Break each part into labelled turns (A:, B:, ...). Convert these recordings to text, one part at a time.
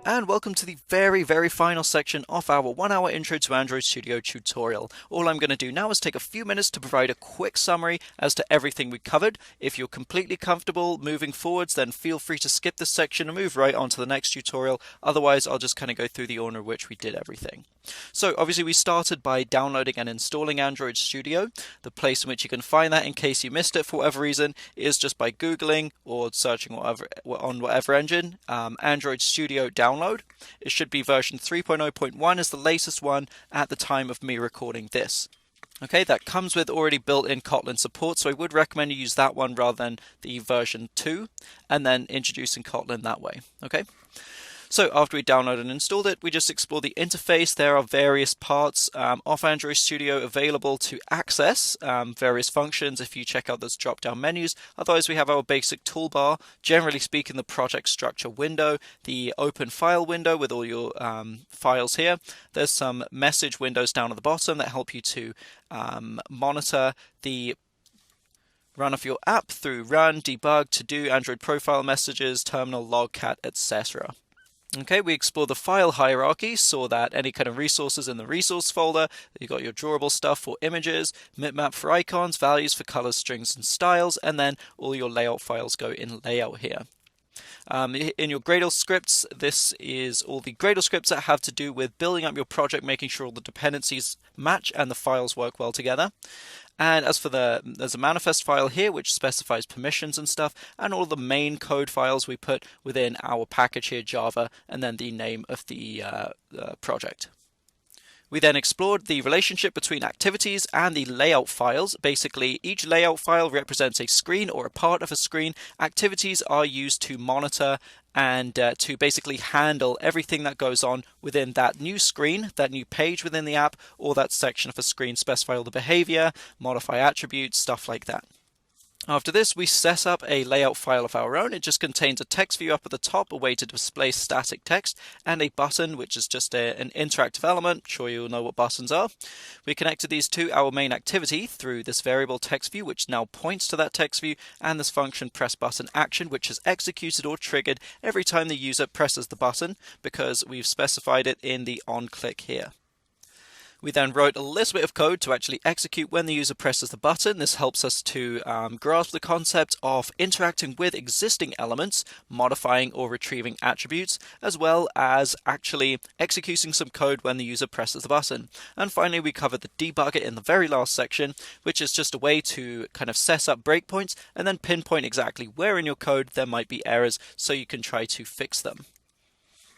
A: And welcome to the very final section of our 1 hour Intro to Android Studio tutorial. All I'm going to do now is take a few minutes to provide a quick summary as to everything we covered. If you're completely comfortable moving forwards, then feel free to skip this section and move right on to the next tutorial. Otherwise, I'll just kind of go through the order in which we did everything. So obviously we started by downloading and installing Android Studio. The place in which you can find that, in case you missed it for whatever reason, is just by Googling or searching on whatever engine, Android Studio download. It should be version 3.0.1 is the latest one at the time of me recording this. Okay, that comes with already built-in Kotlin support, so I would recommend you use that one rather than the version 2, and then introducing Kotlin that way. Okay. So after we downloaded and installed it, we just explore the interface. There are various parts of Android Studio available to access various functions if you check out those drop-down menus. Otherwise, we have our basic toolbar, generally speaking, the project structure window, the open file window with all your files here. There's some message windows down at the bottom that help you to monitor the run of your app through run, debug, to do, Android profile messages, terminal, logcat, etc. Okay, we explored the file hierarchy, saw that any kind of resources in the resource folder, you got your drawable stuff for images, bitmap for icons, values for colors, strings, and styles, and then all your layout files go in layout here. In your Gradle scripts, this is all the Gradle scripts that have to do with building up your project, making sure all the dependencies match and the files work well together. And as for there's a manifest file here which specifies permissions and stuff, and all the main code files we put within our package here, Java, and then the name of the project. We then explored the relationship between activities and the layout files. Basically, each layout file represents a screen or a part of a screen. Activities are used to monitor and to basically handle everything that goes on within that new screen, that new page within the app, or that section of a screen, specify all the behavior, modify attributes, stuff like that. After this, we set up a layout file of our own. It just contains a text view up at the top, a way to display static text, and a button, which is just an interactive element. I'm sure you'll know what buttons are. We connected these to our main activity through this variable text view, which now points to that text view, and this function press button action, which is executed or triggered every time the user presses the button, because we've specified it in the on click here. We then wrote a little bit of code to actually execute when the user presses the button. This helps us to grasp the concept of interacting with existing elements, modifying or retrieving attributes, as well as actually executing some code when the user presses the button. And finally, we covered the debugger in the very last section, which is just a way to kind of set up breakpoints and then pinpoint exactly where in your code there might be errors so you can try to fix them.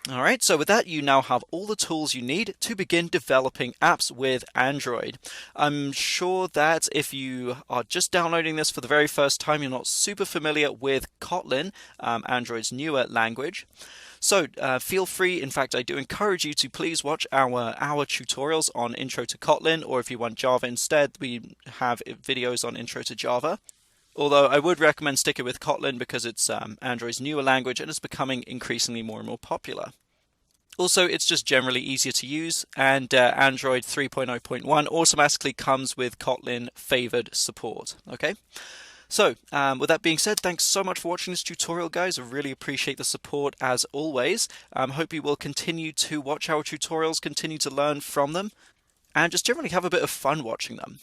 A: Alright, so with that, you now have all the tools you need to begin developing apps with Android. I'm sure that if you are just downloading this for the very first time, you're not super familiar with Kotlin, Android's newer language. So feel free, in fact, I do encourage you to please watch our tutorials on Intro to Kotlin, or if you want Java instead, we have videos on Intro to Java. Although I would recommend sticking with Kotlin because it's Android's newer language and it's becoming increasingly more and more popular. Also, it's just generally easier to use, and Android 3.0.1 automatically comes with Kotlin favored support. Okay? So, with that being said, thanks so much for watching this tutorial, guys. I really appreciate the support as always. Hope you will continue to watch our tutorials, continue to learn from them, and just generally have a bit of fun watching them.